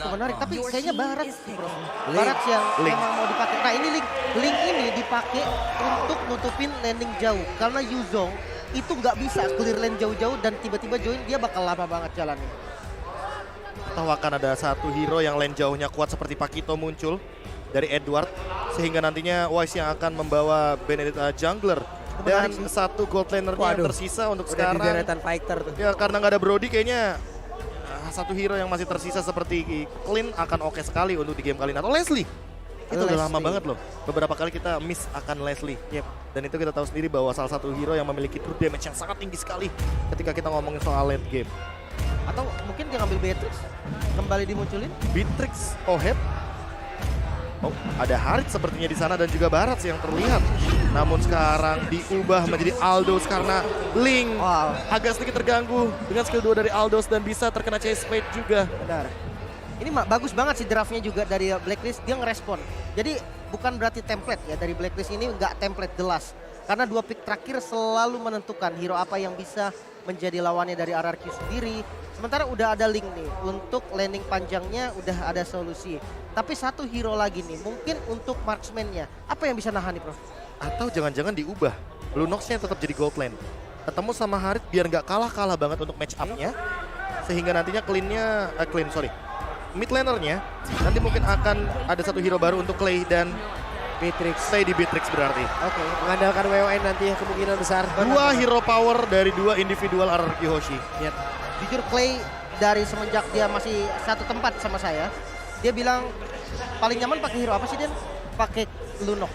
cukup menarik. Tapi kayaknya Barat sih bro. Barat yang memang mau dipakai. Nah ini Link ini dipakai untuk nutupin landing jauh. Karena Yuzong itu nggak bisa clear lane jauh-jauh dan tiba-tiba join dia bakal lama banget jalannya. Atau akan ada satu hero yang lane jauhnya kuat seperti Pakito muncul dari Edward. Sehingga nantinya Wise yang akan membawa Benedetta Jungler. Dan satu gold lanernya yang tersisa untuk sekarang. Fighter tuh. Ya karena nggak ada Brody kayaknya satu hero yang masih tersisa seperti Clint akan oke sekali untuk di game kali ini. Atau Leslie. Itu udah lama banget loh. Beberapa kali kita miss akan Leslie. Dan itu kita tahu sendiri bahwa salah satu hero yang memiliki true damage yang sangat tinggi sekali ketika kita ngomongin soal late game. Atau mungkin dia ngambil Beatrix, kembali dimunculin. Beatrix, Oheb. Oh, ada Harit sepertinya di sana dan juga Barat sih yang terlihat. Namun sekarang diubah menjadi Aldos karena Link agak sedikit terganggu dengan skill 2 dari Aldos dan bisa terkena chase fade juga. Benar. Ini bagus banget sih draftnya juga dari Blacklist, dia ngerespon. Jadi bukan berarti template ya, dari Blacklist ini nggak template jelas. Karena 2 pick terakhir selalu menentukan hero apa yang bisa menjadi lawannya dari RRQ sendiri. Sementara udah ada Link nih, untuk landing panjangnya udah ada solusi. Tapi satu hero lagi nih, mungkin untuk marksman-nya. Apa yang bisa nahan nih Prof? Atau jangan-jangan diubah, Lunox-nya tetap jadi gold lane. Ketemu sama Harit biar nggak kalah-kalah banget untuk match up-nya. Sehingga nantinya mid laner-nya nanti mungkin akan ada satu hero baru untuk Clay dan Beatrix. Stay di Beatrix berarti. Oke, mengandalkan WON nanti ya kemungkinan besar. 2 hero power dari 2 individual RRQ Hoshi. Jujur Clay dari semenjak dia masih satu tempat sama saya, dia bilang paling nyaman pakai hero apa sih Den? Pakai Lunox.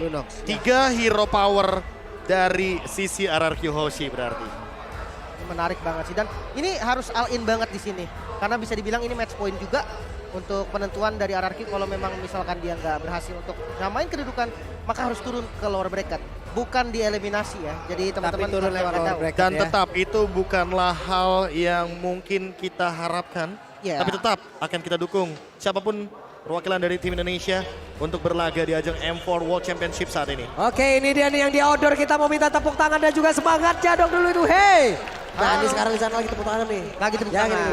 3 hero power dari sisi RRQ Hoshi berarti. Menarik banget sih, dan ini harus all in banget di sini. Karena bisa dibilang ini match point juga untuk penentuan dari RRQ kalau memang misalkan dia nggak berhasil untuk nyamain kedudukan, maka harus turun ke lower bracket. Bukan dieliminasi ya, jadi teman-teman turun lewat lower bracket. Dan tetap itu bukanlah hal yang mungkin kita harapkan, tapi tetap akan kita dukung siapapun perwakilan dari tim Indonesia untuk berlaga di ajang M4 World Championship saat ini. Oke, ini dia nih yang di outdoor, kita mau minta tepuk tangan dan juga semangatnya dong dulu itu. Hey! Nah ini sekarang di sana lagi tepuk tangan nih. Lagi tepuk tangan.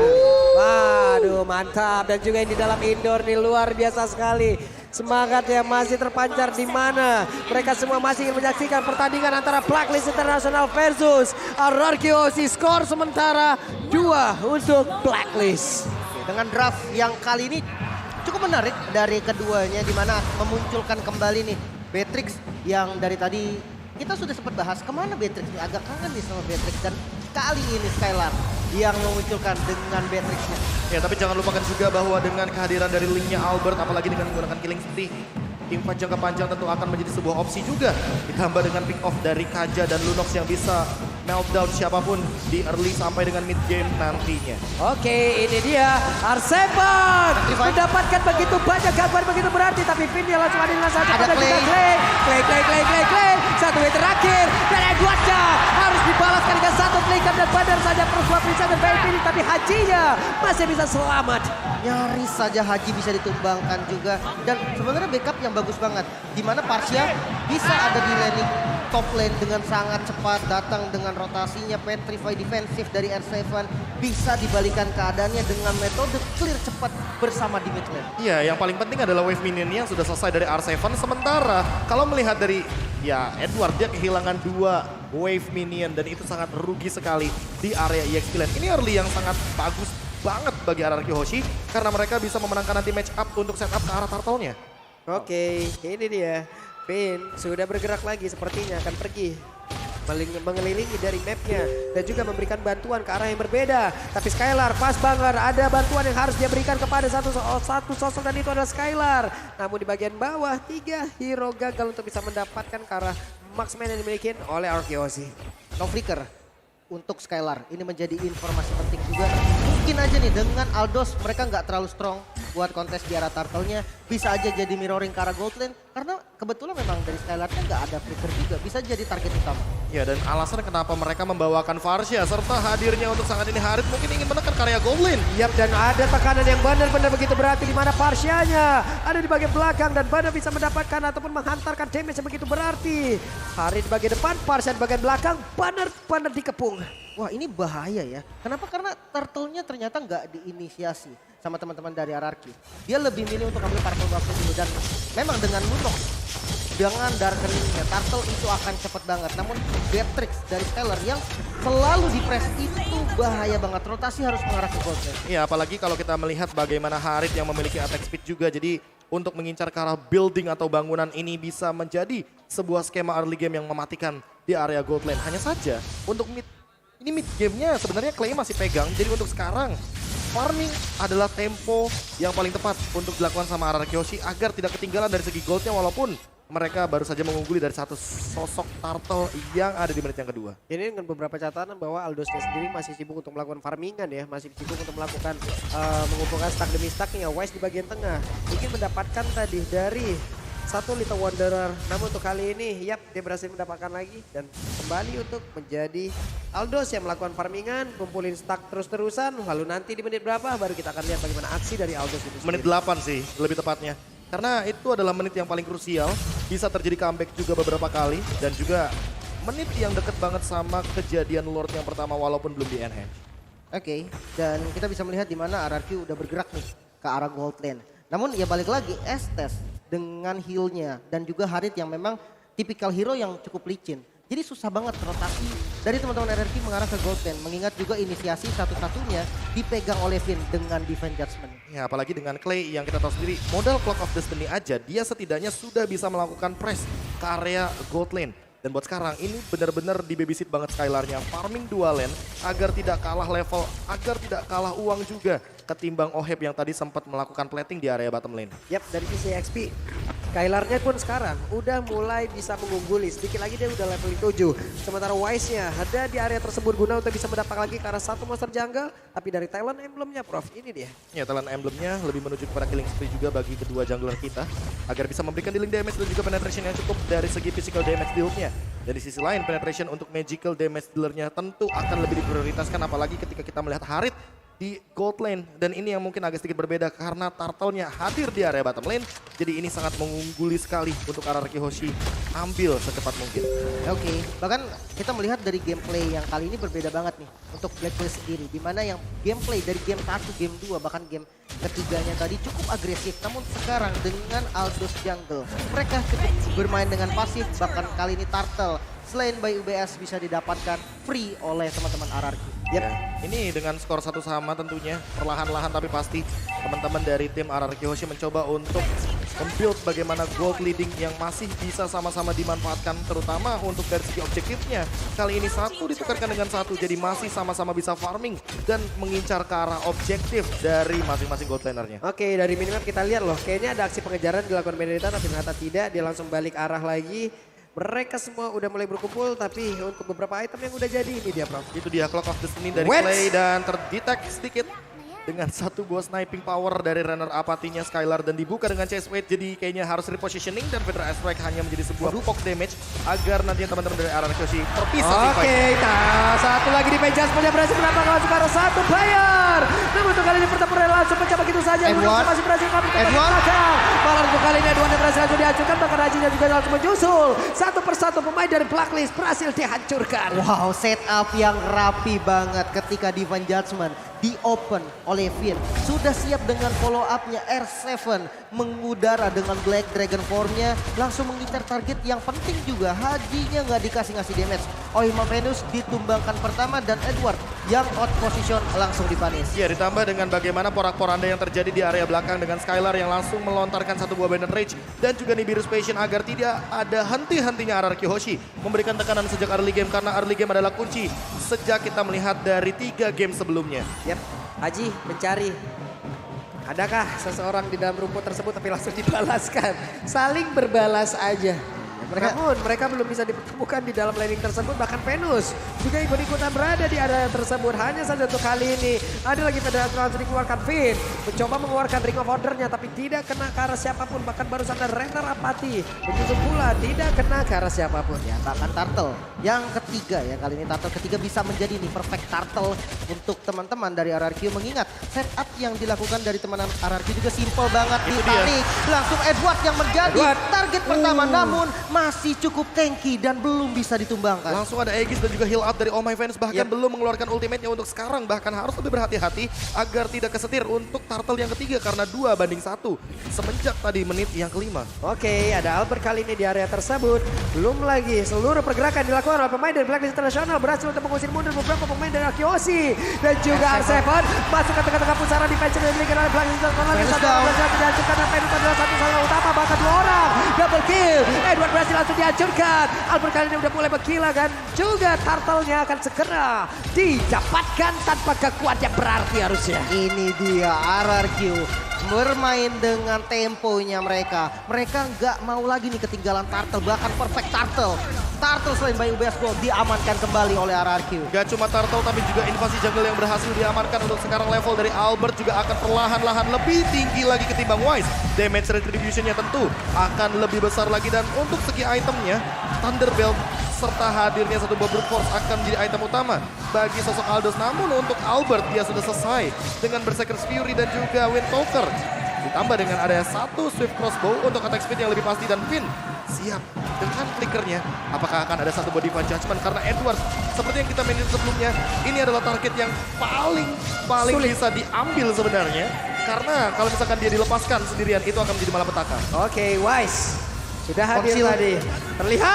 Waduh mantap, dan juga yang di dalam indoor nih luar biasa sekali. Semangat yang masih terpancar di mana mereka semua masih ingin menyaksikan pertandingan antara Blacklist International versus RRQ Hoshi. Skor sementara 2 untuk Blacklist. Dengan draft yang kali ini cukup menarik dari keduanya, di mana memunculkan kembali nih Beatrix yang dari tadi kita sudah sempat bahas kemana Beatrix nih, agak kangen nih sama Beatrix, dan kali ini Skylar yang memunculkan dengan Beatrixnya. Ya tapi jangan lupakan juga bahwa dengan kehadiran dari Linknya Albert, apalagi dengan menggunakan Killing Spree, teamfight jangka panjang tentu akan menjadi sebuah opsi juga. Ditambah dengan pick off dari Kaja dan Lunox yang bisa meltdown siapapun di early sampai dengan mid game nantinya. Oke, ini dia R7 mendapatkan begitu banyak gangguan begitu berarti, tapi Vinny langsung ada dengan satu pada juga Clay. Satu way terakhir dan Edwardnya harus dibalaskan dengan satu flicker dan badar saja persuap bisa dan Vinny, tapi Hajinya masih bisa selamat. Nyaris saja Haji bisa ditumbangkan juga, dan sebenarnya backup yang bagus banget, di mana Parsia bisa ada di laning top lane dengan sangat cepat, datang dengan rotasinya petrify defensif dari R7, bisa dibalikan keadaannya dengan metode clear cepat bersama di mid lane. Iya, yang paling penting adalah wave minionnya yang sudah selesai dari R7. Sementara kalau melihat dari Edward, dia kehilangan 2 wave minion dan itu sangat rugi sekali di area EXP lane. Ini early yang sangat bagus banget bagi RRQ Hoshi karena mereka bisa memenangkan nanti match up untuk setup ke arah turtle-nya. Oke, ini dia. Vin sudah bergerak lagi, sepertinya akan pergi mengelilingi dari mapnya dan juga memberikan bantuan ke arah yang berbeda. Tapi Skylar pas banget, ada bantuan yang harus dia berikan kepada satu sosok dan itu adalah Skylar. Namun di bagian bawah 3 hero gagal untuk bisa mendapatkan ke arah marksman yang dimiliki oleh RRQ Hoshi. No flicker untuk Skylar, ini menjadi informasi penting juga. Mungkin aja nih dengan Aldos mereka nggak terlalu strong buat kontes di arah turtle-nya, bisa aja jadi mirroring ke arah gold lane karena kebetulan memang dari Skylar-nya nggak ada flicker juga, bisa jadi target utama. Ya, dan alasan kenapa mereka membawakan Varsha serta hadirnya untuk saat ini Harit mungkin ingin menekan karya Goblin. Yap, dan ada tekanan yang benar-benar begitu berarti di mana Parsianya ada di bagian belakang dan benar bisa mendapatkan ataupun menghantarkan damage yang begitu berarti. Harit di bagian depan, Parsia di bagian belakang, benar-benar dikepung. Wah ini bahaya ya. Kenapa? Karena turtle-nya ternyata nggak diinisiasi sama teman-teman dari RRQ. Dia lebih milih untuk ambil purple buff dulu dan memang dengan Lunox, dengan darkeningnya turtle itu akan cepet banget. Namun Beatrix dari Skylar yang selalu di press itu bahaya banget. Rotasi harus mengarah ke Goldman. Ya, apalagi kalau kita melihat bagaimana Harit yang memiliki attack speed juga. Jadi untuk mengincar ke arah building atau bangunan ini bisa menjadi sebuah skema early game yang mematikan di area gold lane. Hanya saja untuk mid gamenya sebenarnya Clay masih pegang. Jadi untuk sekarang farming adalah tempo yang paling tepat untuk dilakukan sama RRQ Hoshi agar tidak ketinggalan dari segi goldnya walaupun mereka baru saja mengungguli dari satu sosok turtle yang ada di menit yang kedua. Ini dengan beberapa catatan bahwa Aldosnya sendiri masih sibuk untuk melakukan farmingan ya. Masih sibuk untuk melakukan mengumpulkan stack demi stacknya. Wise di bagian tengah ingin mendapatkan tadi dari satu Little Wanderer. Namun untuk kali ini, yap, dia berhasil mendapatkan lagi. Dan kembali untuk menjadi Aldos yang melakukan farmingan, kumpulin stack terus-terusan. Lalu nanti di menit berapa baru kita akan lihat bagaimana aksi dari Aldos itu sendiri. Menit 8 sih, lebih tepatnya. Karena itu adalah menit yang paling krusial. Bisa terjadi comeback juga beberapa kali. Dan juga menit yang deket banget sama kejadian Lord yang pertama walaupun belum di enhance. Oke, dan kita bisa melihat di mana RRQ udah bergerak nih ke arah gold lane. Namun ya balik lagi, Estes dengan heal-nya dan juga Harit yang memang tipikal hero yang cukup licin. Jadi susah banget rotasi dari teman-teman RRQ mengarah ke gold lane. Mengingat juga inisiasi satu-satunya dipegang oleh Finn dengan Divine Judgment. Ya, apalagi dengan Clay yang kita tahu sendiri modal Clock of Destiny aja dia setidaknya sudah bisa melakukan press ke area gold lane. Dan buat sekarang ini benar-benar di babysit banget Skylarnya. Farming dua lane agar tidak kalah level, agar tidak kalah uang juga ketimbang Oheb yang tadi sempat melakukan plating di area bottom lane. Yap, dari sisi XP, Skylarnya pun sekarang udah mulai bisa mengungguli. Sedikit lagi dia udah level 7. Sementara Wise-nya ada di area tersebut guna untuk bisa mendapat lagi ke arah satu monster jungle. Tapi dari talent emblemnya Prof, ini dia. Ya, talent emblemnya lebih menuju kepada killing spree juga bagi kedua jungler kita. Agar bisa memberikan dealing damage dan juga penetration yang cukup dari segi physical damage build-nya. Dan di sisi lain penetration untuk magical damage dealer-nya tentu akan lebih diprioritaskan. Apalagi ketika kita melihat Harit di gold lane. Dan ini yang mungkin agak sedikit berbeda karena turtle-nya hadir di area bottom lane. Jadi ini sangat mengungguli sekali untuk RRQ Hoshi ambil secepat mungkin. Oke, bahkan kita melihat dari gameplay yang kali ini berbeda banget nih untuk Blacklist sendiri. Dimana yang gameplay dari game 1, game 2, bahkan game ketiganya tadi cukup agresif. Namun sekarang dengan Aldos Jungle, mereka cukup bermain dengan pasif. Bahkan kali ini Turtle selain by UBS bisa didapatkan free oleh teman-teman RRQ. Ya, ini dengan skor 1 sama tentunya perlahan-lahan tapi pasti teman-teman dari tim RRQ Hoshi mencoba untuk membuild bagaimana gold leading yang masih bisa sama-sama dimanfaatkan terutama untuk dari segi objektifnya. Kali ini satu ditukarkan dengan satu jadi masih sama-sama bisa farming dan mengincar ke arah objektif dari masing-masing gold lanernya. Oke, dari minimap kita lihat loh, kayaknya ada aksi pengejaran dilakukan Benedetta tapi ternyata tidak, dia langsung balik arah lagi. Mereka semua udah mulai berkumpul tapi untuk beberapa item yang udah jadi ini dia Prof. Itu dia Clock of Destiny dari Wets. Clay dan terdetek sedikit dengan satu buah sniping power dari runner apatinya Skylar dan dibuka dengan chase weight jadi kayaknya harus repositioning dan Fedra Strike hanya menjadi sebuah poke damage agar nantinya teman-teman dari RRQ Hoshi terpisah. Oke, nah satu lagi di Pejas punya berhasil menambahkan sekarang satu player. Namun untuk kali ini pertempuran langsung pecah begitu saja. Edward. Masih berhasil kabur ke Edward. belakang. Malah untuk kali ini Edward yang berhasil langsung dihancurkan. Bahkan Rajinya juga langsung menyusul. Satu persatu pemain dari Blacklist berhasil dihancurkan. Wow, setup yang rapi banget ketika Divine Judgment di open oleh Finn. Sudah siap dengan follow up-nya R7 mengudara dengan Black Dragon Form-nya. Langsung mengincar target yang penting juga. Hajinya nggak dikasih ngasih damage. Oima Venus ditumbangkan pertama dan Edward yang out position langsung dipanis. Ya, ditambah dengan bagaimana porak-poranda yang terjadi di area belakang dengan Skylar yang langsung melontarkan satu buah Bandit Rage dan juga Nibiru's Passion agar tidak ada henti-hentinya RRQ Hoshi memberikan tekanan sejak early game karena early game adalah kunci sejak kita melihat dari 3 game sebelumnya. Yap, Haji mencari. Adakah seseorang di dalam rumput tersebut tapi langsung dibalaskan. Saling berbalas aja. Namun mereka belum bisa dipertemukan di dalam laning tersebut. Bahkan Venus juga ikut-ikutan berada di area tersebut. Hanya saja untuk kali ini ada lagi Federasi langsung dikeluarkan. Finn mencoba mengeluarkan Ring of Order-nya tapi tidak kena ke arah siapapun. Bahkan barusan ada Renner Apathy begitu pula tidak kena ke arah siapapun. Ya, bahkan Turtle yang ketiga ya, kali ini Turtle ketiga bisa menjadi nih perfect Turtle untuk teman-teman dari RRQ. Mengingat setup yang dilakukan dari teman RRQ juga simple banget, ditarik langsung Edward yang menjadi target pertama, namun masih cukup tanky dan belum bisa ditumbangkan. Langsung ada Aegis dan juga heal up dari Oh My Venus, bahkan belum mengeluarkan ultimate-nya untuk sekarang. Bahkan harus lebih berhati-hati agar tidak kesetir untuk Turtle yang ketiga karena 2-1 semenjak tadi menit yang kelima. Oke, ada Albert kali ini di area tersebut. Belum lagi seluruh pergerakan dilakukan oleh pemain dari Blacklist International berhasil untuk mengusir mundur beberapa pemain dari Akiosi dan juga R7 masuk ke tengah-tengah pusaran defense yang dimiliki oleh Blacklist International. Satu orang berhasil dihancurkan dan Venus adalah satu sasaran utama, bahkan 2 orang double kill. Edward berhasil langsung dihancurkan. Albert kali ini udah mulai bergila dan juga Turtle-nya akan segera didapatkan tanpa kekuatan yang berarti harusnya. Ini dia RRQ bermain dengan temponya mereka. Mereka nggak mau lagi nih ketinggalan Turtle, bahkan perfect Turtle. Turtle selain by UBS Gold diamankan kembali oleh RRQ. Gak cuma Turtle tapi juga invasi jungle yang berhasil diamankan untuk sekarang. Level dari Albert juga akan perlahan-lahan lebih tinggi lagi ketimbang Wise. Damage retribution-nya tentu akan lebih besar lagi dan untuk segi itemnya Thunderbelt serta hadirnya satu buah Brute Force akan menjadi item utama bagi sosok Aldos. Namun untuk Albert dia sudah selesai dengan Berserker's Fury dan juga Windtalker. Ditambah dengan ada satu Swift Crossbow untuk attack speed yang lebih pasti dan Finn siap dengan flickernya. Apakah akan ada satu body Divine Judgment karena Edward seperti yang kita mainin sebelumnya ini adalah target yang paling bisa diambil sebenarnya. Karena kalau misalkan dia dilepaskan sendirian itu akan menjadi malapetaka. Oke, Wise sudah hadir tadi. Terlihat!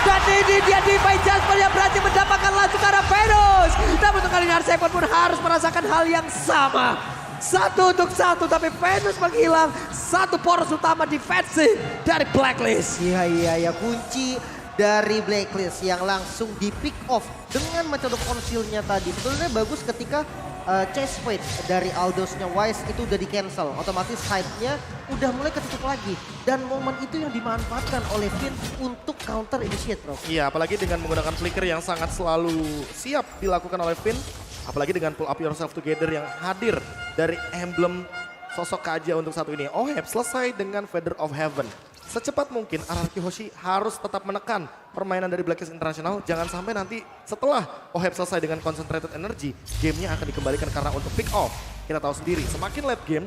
Dan ini dia Divine Judgment yang berhasil mendapatkan langsung ke arah Venus. Namun untuk kali ini R7 pun harus merasakan hal yang sama. 1-1 tapi Venus menghilang satu poros utama defensif dari Blacklist. Iya, kunci dari Blacklist yang langsung di pick off dengan metode konsilnya tadi. Sebetulnya bagus ketika chase fade dari Aldosnya Wise itu udah di cancel. Otomatis hype-nya udah mulai ketutup lagi. Dan momen itu yang dimanfaatkan oleh Finn untuk counter initiate, bro. Iya, apalagi dengan menggunakan flicker yang sangat selalu siap dilakukan oleh Finn. Apalagi dengan pull up yourself together yang hadir dari emblem sosok Kaja untuk satu ini. Oheb selesai dengan Feather of Heaven. Secepat mungkin RRQ Hoshi harus tetap menekan permainan dari Blacklist International. Jangan sampai nanti setelah Oheb selesai dengan concentrated energy, gamenya akan dikembalikan karena untuk pick off. Kita tahu sendiri, semakin late game,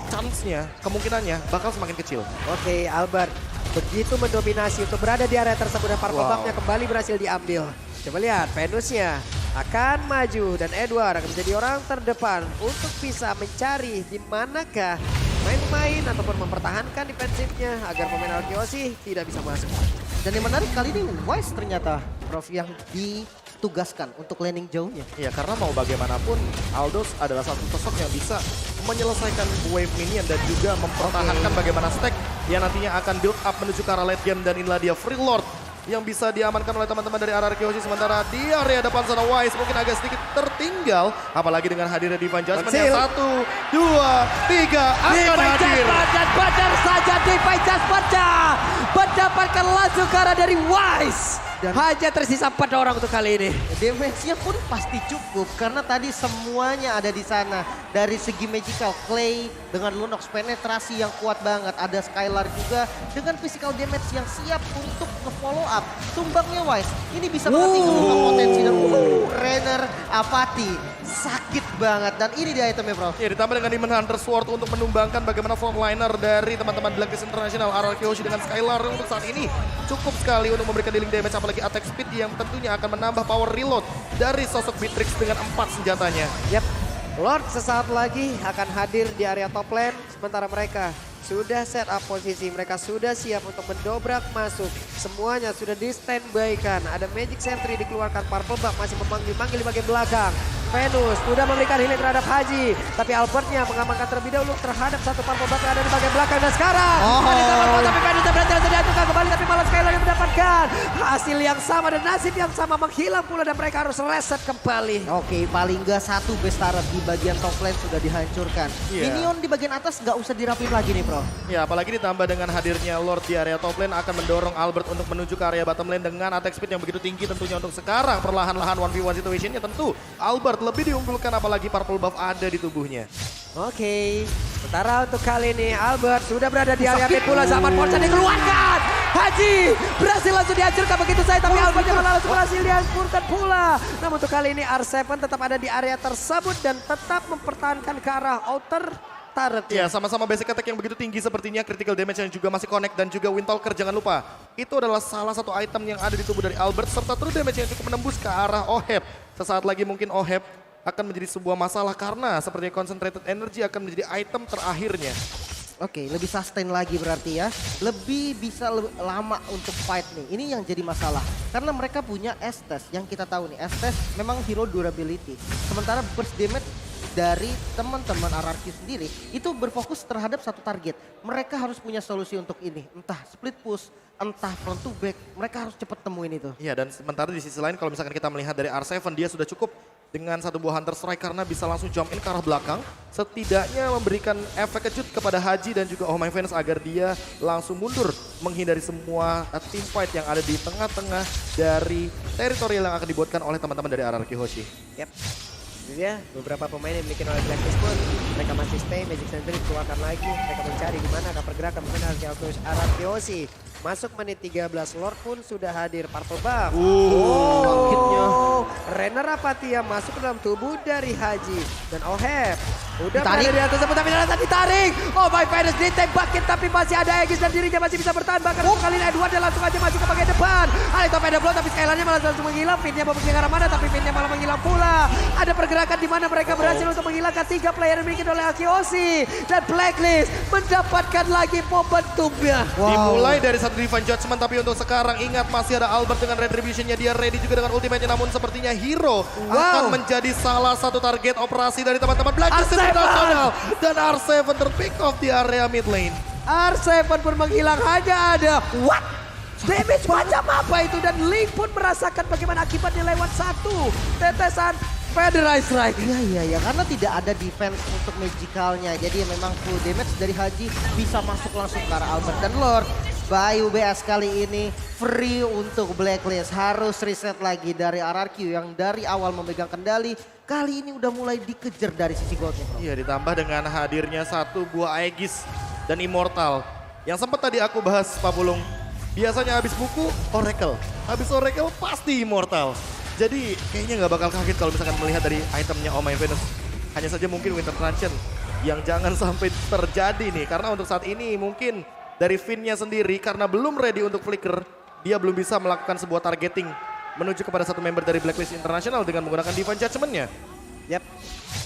chance-nya, kemungkinannya bakal semakin kecil. Oke, Albert begitu mendominasi untuk berada di area tersebut dan Purple Buff-nya kembali berhasil diambil. Coba lihat, Venusnya akan maju dan Edward akan menjadi orang terdepan untuk bisa mencari di manakah main-main ataupun mempertahankan defensifnya agar pemain Arkeosi tidak bisa masuk. Dan yang menarik kali ini Wise ternyata, Prof, yang ditugaskan untuk landing jauhnya. Iya, karena mau bagaimanapun Aldos adalah satu sosok yang bisa menyelesaikan wave minion dan juga mempertahankan bagaimana stack yang nantinya akan build up menuju ke arah late game. Dan inilah dia Free Lord yang bisa diamankan oleh teman-teman dari RRQ Hoshi. Sementara di area depan sana Wise mungkin agak sedikit tertinggal. Apalagi dengan hadirnya Divine Judgment yang 1, 2, 3 akan hadir. Dan benar saja Divine Judgment-nya mendapatkan langsung ke arah dari Wise. Dan hanya tersisa 4 orang untuk kali ini. Damage-nya pun pasti cukup karena tadi semuanya ada di sana. Dari segi magical, Clay dengan Lunox penetrasi yang kuat banget. Ada Skylar juga dengan physical damage yang siap untuk nge-follow up. Tumbangnya Wise, ini bisa berarti ngebuka potensi dan Renner Apathy. Sakit banget dan ini dia itemnya, bro. Ya, ditambah dengan Demon Hunter Sword untuk menumbangkan bagaimana frontliner dari teman-teman Blacklist International. RRQ Hoshi dengan Skylar untuk saat ini cukup sekali untuk memberikan dealing damage, apalagi attack speed yang tentunya akan menambah power reload dari sosok Beatrix dengan 4 senjatanya. Yap, Lord sesaat lagi akan hadir di area top lane, sementara mereka sudah set up posisi, mereka sudah siap untuk mendobrak masuk. Semuanya sudah di standby kan. Ada Magic Sentry dikeluarkan, Purple Buff masih memanggil-manggil di bagian belakang. Venus sudah memberikan healing terhadap Haji. Tapi Albertnya mengamankan terlebih dahulu terhadap satu purple buff yang ada di bagian belakang. Dan sekarang tapi Venus berhasil dihancurkan kembali. Tapi malah Skylar yang mendapatkan hasil yang sama dan nasib yang sama menghilang pula. Dan mereka harus reset kembali. Oke, paling nggak satu base turret di bagian top lane sudah dihancurkan. Iya. Minion di bagian atas nggak usah dirapin lagi nih, Bro. Ya, apalagi ditambah dengan hadirnya Lord di area top lane akan mendorong Albert untuk menuju ke area bottom lane dengan attack speed yang begitu tinggi tentunya untuk sekarang. Perlahan-lahan 1v1 situationnya tentu Albert lebih diunggulkan apalagi purple buff ada di tubuhnya. Oke, sementara untuk kali ini Albert sudah berada di area mid pula. Zaman Fortune dikeluarkan. Haji berhasil langsung dihancurkan begitu saja. Tapi Albert yang langsung berhasil dihancurkan pula. Namun untuk kali ini R7 tetap ada di area tersebut dan tetap mempertahankan ke arah outer turret. Ya, sama-sama basic attack yang begitu tinggi sepertinya critical damage yang juga masih connect dan juga Windtalker jangan lupa. Itu adalah salah satu item yang ada di tubuh dari Albert serta true damage yang cukup menembus ke arah Oheb. Sesaat lagi mungkin Oheb akan menjadi sebuah masalah karena sepertinya concentrated energy akan menjadi item terakhirnya. Oke, lebih sustain lagi berarti ya. Lebih bisa lama untuk fight nih. Ini yang jadi masalah. Karena mereka punya Estes yang kita tahu nih. Estes memang hero durability. Sementara burst damage dari teman-teman RRQ sendiri itu berfokus terhadap satu target. Mereka harus punya solusi untuk ini. Entah split push, entah front to back. Mereka harus cepat temuin itu. Iya, dan sementara di sisi lain kalau misalkan kita melihat dari R7 dia sudah cukup dengan satu buah Hunter Strike karena bisa langsung jump in ke arah belakang. Setidaknya memberikan efek kejut kepada Haji dan juga Oh My Venus agar dia langsung mundur menghindari semua team fight yang ada di tengah-tengah dari teritorial yang akan dibuatkan oleh teman-teman dari RRQ Hoshi. Yep. Ini dia beberapa pemain yang dimiliki oleh Blacklist pun mereka masih stay, Magic Sentry keluarkan lagi, mereka mencari di mana ada pergerakan mungkin Arakiosi. Masuk menit 13, Lord pun sudah hadir, purple buff. Bangkitnya. Renner Apatia masuk ke dalam tubuh dari Haji dan Oheb. Udah Ditarik. berada di atas tapi ternyata ditarik. Oh my Venus ditembakin tapi masih ada Aegis dan dirinya masih bisa bertahan. Bahkan kali ini Edward dia langsung aja masuk ke bagian depan. Ada top blow tapi Skylarnya malah langsung menghilang. Pinnya mau pergi ke arah mana tapi pinnya malah menghilang pula. Ada pergerakan di mana mereka berhasil untuk menghilangkan 3 player yang dimiliki oleh Akiosi. Dan Blacklist mendapatkan lagi momentumnya. Dimulai dari satu Divine Judgment tapi untuk sekarang ingat masih ada Albert dengan Retribution-nya. Dia ready juga dengan ultimate-nya namun sepertinya Hero akan menjadi salah satu target operasi dari teman-teman Blacklist International. Dan R7 terpick off di area mid lane. R7 pun menghilang hanya ada what? Damage macam apa itu dan Link pun merasakan bagaimana akibatnya lewat satu tetesan Federal Strike. Iya, karena tidak ada defense untuk magicalnya. Jadi memang full damage dari Haji bisa masuk langsung ke arah Albert dan Lord. By UBS kali ini free untuk Blacklist. Harus reset lagi dari RRQ yang dari awal memegang kendali. Kali ini udah mulai dikejar dari sisi goldnya. Iya, ditambah dengan hadirnya satu buah Aegis dan Immortal. Yang sempat tadi aku bahas, Pak Pulung. Biasanya habis buku, Oracle. Habis Oracle pasti Immortal. Jadi kayaknya nggak bakal kaget kalau misalkan melihat dari itemnya Oh My Venus. Hanya saja mungkin Winter Truncheon yang jangan sampai terjadi nih. Karena untuk saat ini mungkin dari Finn-nya sendiri karena belum ready untuk flicker. Dia belum bisa melakukan sebuah targeting menuju kepada satu member dari Blacklist International dengan menggunakan Divine Judgment-nya. Yap,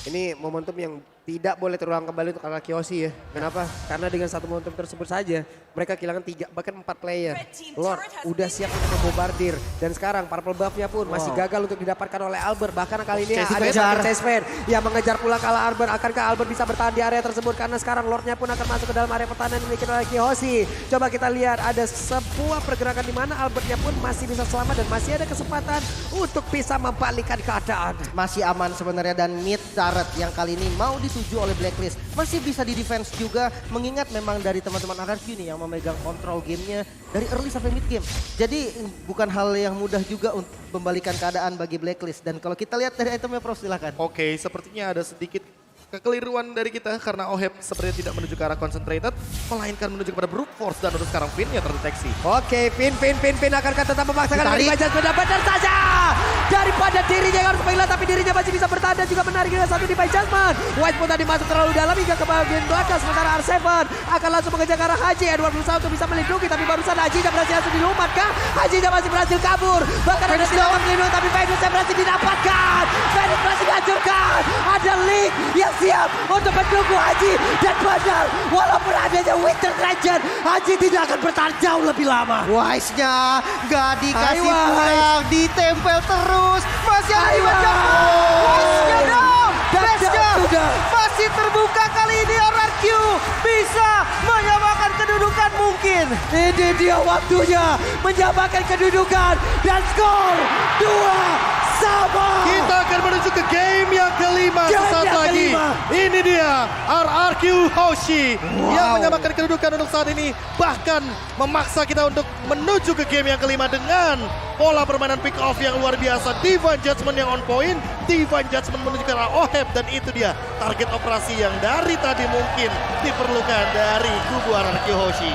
ini momentum yang tidak boleh terulang kembali untuk Arakiosi ya. Kenapa? Karena dengan satu momentum tersebut saja mereka kehilangan 3 bahkan 4 player. Lord udah siap untuk membombardir dan sekarang purple buff-nya pun masih gagal untuk didapatkan oleh Albert. Bahkan kali ini ada Chessman yang mengejar pula kalah Albert. Akankah Albert bisa bertahan di area tersebut karena sekarang Lord-nya pun akan masuk ke dalam area pertahanan yang dimiliki oleh Kiyoshi. Coba kita lihat ada sebuah pergerakan di mana Albert-nya pun masih bisa selamat dan masih ada kesempatan untuk bisa membalikkan keadaan. Masih aman sebenarnya dan mid turret yang kali ini mau dituju oleh Blacklist. Masih bisa di defense juga mengingat memang dari teman-teman RRQ nih yang memegang kontrol gamenya dari early sampai mid game. Jadi bukan hal yang mudah juga untuk membalikan keadaan bagi Blacklist. Dan kalau kita lihat dari itemnya Prof silakan. Oke, sepertinya ada sedikit kekeliruan dari kita karena Oheb sepertinya tidak menuju ke arah concentrated, melainkan menuju kepada brute force dan untuk sekarang Finn-nya terdeteksi. Oke, Finn akankah tetap memaksakan dari Bajas benar saja daripada dirinya yang harus menghilang tapi dirinya masih bisa bertahan dan juga menarik dengan satu di Judgment. White pun tadi masuk terlalu dalam hingga ke bagian belakang sementara R7 akan langsung mengejar ke arah Haji. Edward berusaha untuk bisa melindungi tapi barusan Haji berhasil langsung dilumat kah? Haji masih berhasil kabur. Bahkan ada dilawan melindungi tapi Venus berhasil didapatkan. Venus berhasil dihancurkan. Ada Link yang siap untuk mendukung Haji dan Badar. Walaupun adanya Winter Dragon, Haji tidak akan bertahan jauh lebih lama. Wise-nya nggak dikasih Ayo, pulang, ditempel terus. Masih ada Ayo. Wise-nya dong. Dan Base-nya sudah. masih terbuka kali ini. RRQ bisa menyamakan kedudukan mungkin. Ini dia waktunya menyamakan kedudukan dan skor 2-sama. Kita akan menuju ke game yang kelima Game sesaat yang lagi. kelima. Ini dia RRQ Hoshi yang Wow. menyamakan kedudukan untuk saat ini. Bahkan memaksa kita untuk menuju ke game yang kelima dengan pola permainan pick off yang luar biasa. Divine Judgment yang on point. Divine Judgment menuju ke arah Oheb dan itu dia target operasi yang dari tadi mungkin diperlukan dari kubu RRQ Hoshi.